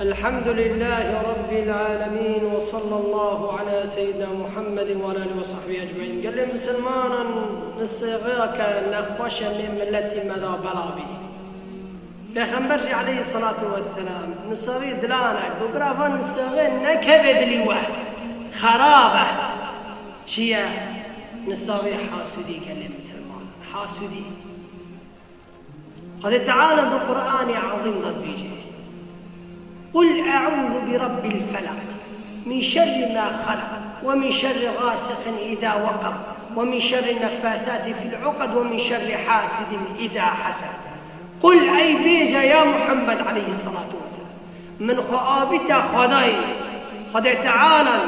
الحمد لله رب العالمين وصلى الله على سيدنا محمد وعلى آله وصحبه أجمعين. قال لي مسلمانا نصيغك نخوش من ملتي ماذا بلا به پیغمبر عليه الصلاة والسلام نصيغي دلانك وبرافان نصيغي نكبد لي واحد خرابة شيا نصيغي حاسدي. قال لي مسلمان حاسدي قد تعالى القرآن عظيم ضد بيجي قل أعوذ برب الفلق من شر ما خلق ومن شر غاسق إذا وقب ومن شر النفاثات في العقد ومن شر حاسد إذا حسد. قل أي بيجا يا محمد عليه الصلاة والسلام من خآبت خداي تعالى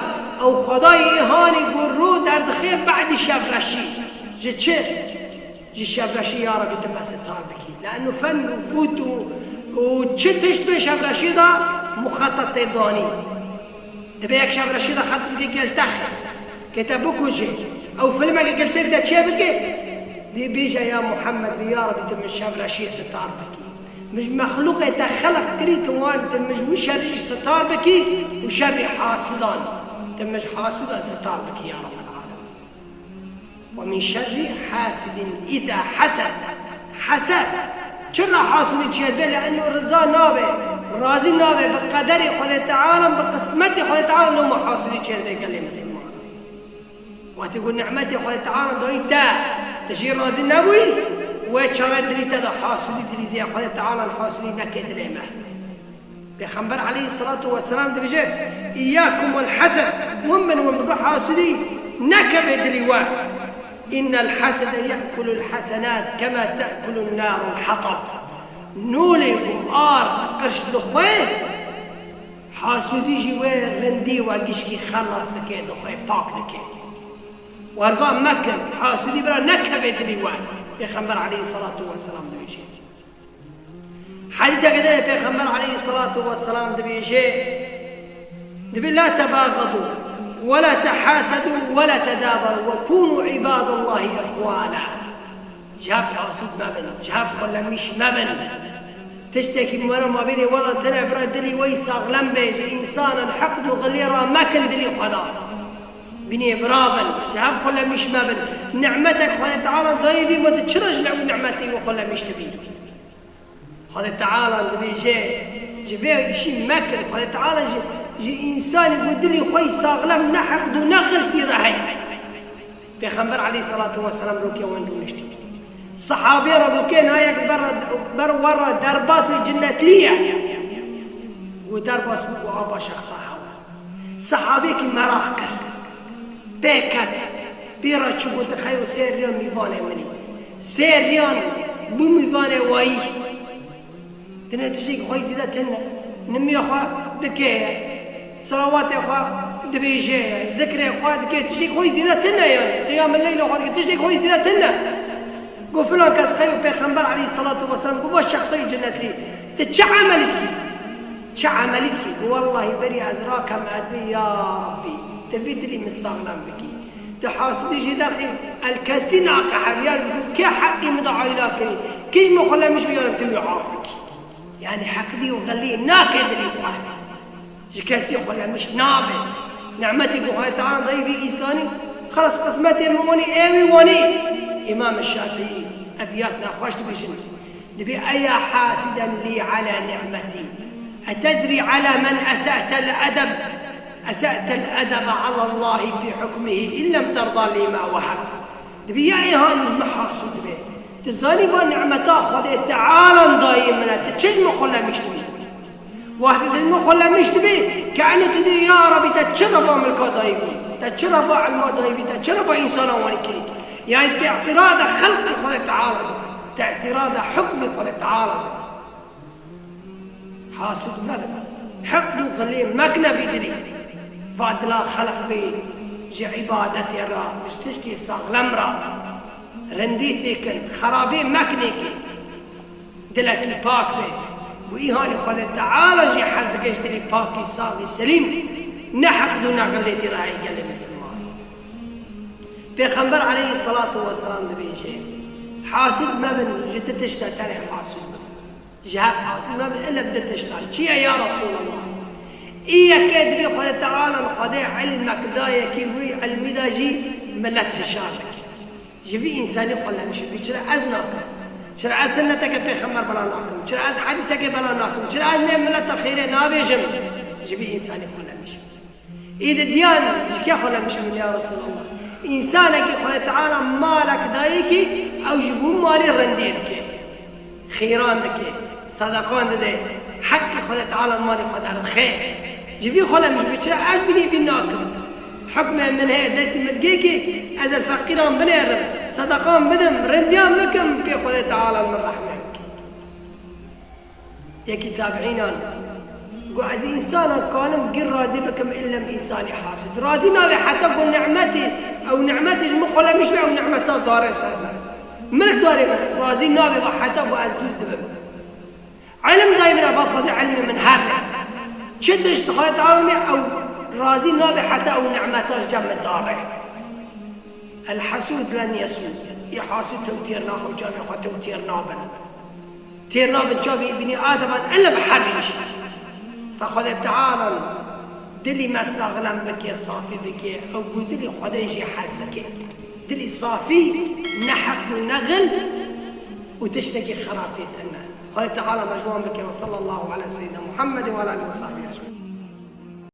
أو خداي إهاني قرود أرد خير بعد الشفرشي جي الشفرشي يا رب تبقى ستار بكي لأنه فن وفوت وتشتش بشاب رشيدة مخطط داني تبيك شاب رشيدة خطط دي قلت كتابك وجه أو فيلمك قلت لك ده شيء بكي دي بيجا يا محمد يا رب تم الشاب رشيد ستار بكي مش مخلوق يتخلق كريت وانت مش شر ستار بكي وشر حاسدان تم مش حاسدا ستار بكي يا رب العالمين. ومن شر حاسد إذا حسد چرا حاصلی چیزه لأنه رضا نابه راضي نابه بقدر خدا تعالى بقسمت خدا تعالى لو ما حاصلی چیزه قال لي مسلمان وتقول نعمتي خدا تعالى دويتا تشي راضي نبوي وچرا دريتا ده حاصلی دريزي خدا تعالى الحاصلی نكد لما پیغمبر عليه الصلاة والسلام ده بيجي إياكم والحسد ومن حاصلي نكبد لواء إن الحسد يأكل الحسنات كما تأكل النار الحطب. نولكم قرش دخوه حاسدي جوار رندي وقشكي خلص لكي دخوه باك لكي وارقا مكن حاسدي برا نكبت لواء پیغمبر عليه الصلاة والسلام دبيجي حديثة كده پیغمبر عليه الصلاة والسلام دبيجي دبي لا تباغضوا ولا تحاسدوا ولا تدابروا وكونوا عباد الله إخوانا. جاف حاسد مبن جاف ولا مش مبن تشتكي من ورا ما بيني والله تنا برادلي ويساغ لمبي إنسانا حقد غليرا ما كان دلي خدا بني برابن جاف ولا مش مبن نعمتك خدا تعالى ضيبي ما تشرج نعمتي وقل مش تبي خدا تعالى بيجي جبيه شيء مكر خدا تعالى جي إنسان يقول لي خوي صاغلم نحقد ونغل في رهي پیغمبر عليه الصلاة والسلام روكي وانتو نشتي صحابي روكين هايك بر ورا درباس الجنة ليا ودرباس وابا شخصا حوا صحابيك مراكر بيكت بيرا تشبو تخيو سيريان ميباني مني سيريان بميباني واي تنا تشيك خوي زيدا تنا نمي أخوة دكيه صلوات يا أخوة دبيجي ذكر يا أخوة دكيه تشيك خوي زينتنا يعني قيام الليل أخوة تشيك خوي زينتنا قو فلان كاس خيو پیغمبر عليه الصلاة والسلام قو باش شخصي جنت لي تتش عملت لي والله بري أزراك معدبي يا ربي تبيت لي من الصغلان بكي تحاسدي جي داخل الكاسين عقا حريان كي حقي مضاعي لكني كي مخلا مش بيان تلو عافك يعني حقدي وغلي ناكد لي واحد جكاسي ولا مش نابه نعمتي بوهاي تعالى ضيبي إيساني خلص قسمتي موني ايوي واني إمام الشافعي أبياتنا خوش بجن نبي أي حاسدا لي على نعمتي أتدري على من أسأت الأدب على الله في حكمه إن لم ترضى لي ما وهب نبي يا إيهان محاسد به تزاني بنعمتا خذ تعالى ضايمنا تتشجم خلا مشتبه واحد المخلا مشتبه كأنه تدي يا ربي تتشرف عملك ضايبي تتشرف على ضايبي تتشرف إنسانا وانكريك يعني تعتراض خلق خذ تعالى تعتراض حكم خذ تعالى حاسد مبنى حقد وقليل مكنا بيدري بعد لا خلق بي جي عبادتي را مستشتي صاغلم را رنديتي كنت خرابي مكنيك دلكي باك بي وإيهاني خذ تعالى جي حلتك يشتري باكي صاغي سليم نحقد ونغليتي راعي قال لي مسلمان پیغمبر عليه الصلاة والسلام بيجي حاسد مبن جدت تشتري حاسد جهاف حاسد مبن إلا بدت تشتري يا رسول الله إيه كاد بي خدا تعالى خدا علمك داية كي علمي داجي ملت هشامك جبي إنساني قلا مش بي شرع أزنا شرع سنتك في خمر بلا ناكم شرع حديثك بلا ناكم شرع ملت خير نابي جم جبي إنساني قلا مش إذا ديان كيف خلا مش من يا رسول الله إنسانك خدا تعالى مالك دايكي أو جبوا مالي رندينك خيران دكي صدقان دي حق خدا تعالى مالي خدا الخير جبي خلا مش بيشرع أزبني بالناكم حكم من هي دايت مدقيكي از الفقيران بنيرم صدقان بدم رنديان بكم في خدا تعالى من رحمك يا كتابعينان قو عزي إنسانا كانم قل راضي بكم إلا إنساني حاسد راضي نابي حتى قل نعمتي أو نعمتي جمع خلا مش بيعو نعمتها داري سازا ملك داري من راضي نابي حتى قو أزدوز دبم علم دايما بفضل علمي من هذا شدش خدا تعالى أو راضي نابي حتى أو نعمتها جمع داري الحسود لن يسود يحاسد توتير ناخو جامي خو توتير نابن تير نابن جامي ابني آدم إلا بحريش فخذ تعالى دلي ما استغلم بك صافي بك أو دلي خذ يجي حزك دلي صافي نحق ونغل وتشتكي خرافيتنا خذ تعالى مجموعا بك وصلى الله على سيدنا محمد وعلى آله وصحبه أجمعين.